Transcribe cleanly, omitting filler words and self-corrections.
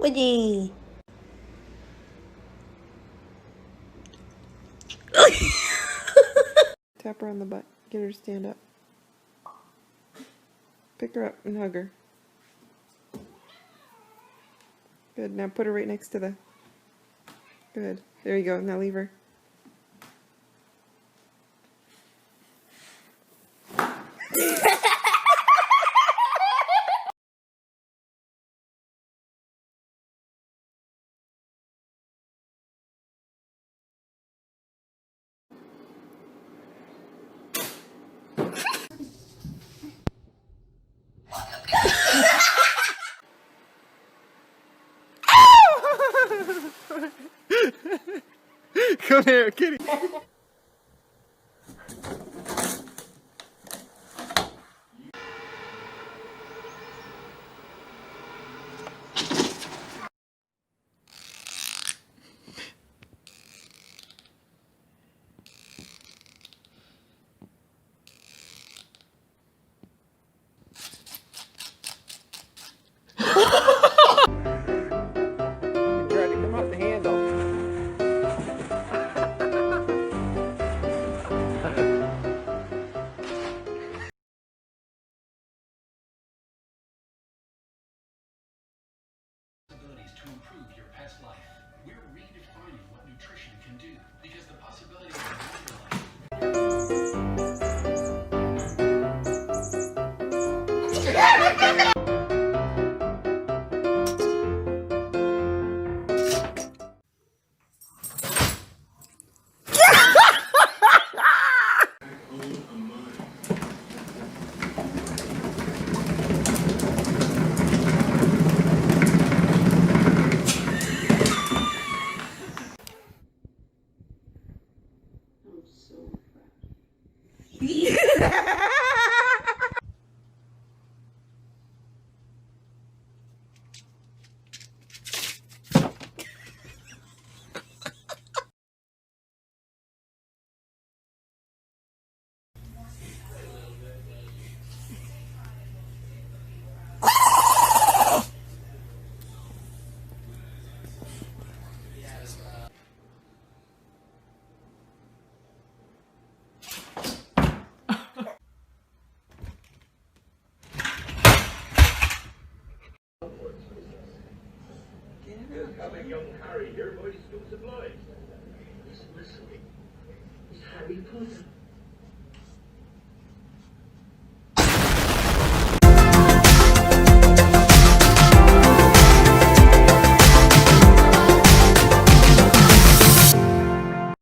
Woody. Tap her on the butt. Get her to stand up. Pick her up and hug her. Good. Now put her right next to the... Good. There you go. Now leave her. Come here, kitty. To improve your pet's life. We're redefining what nutrition can do because the possibility of life. Coming, young Harry here by the school supplies. Listen, it's Harry Potter.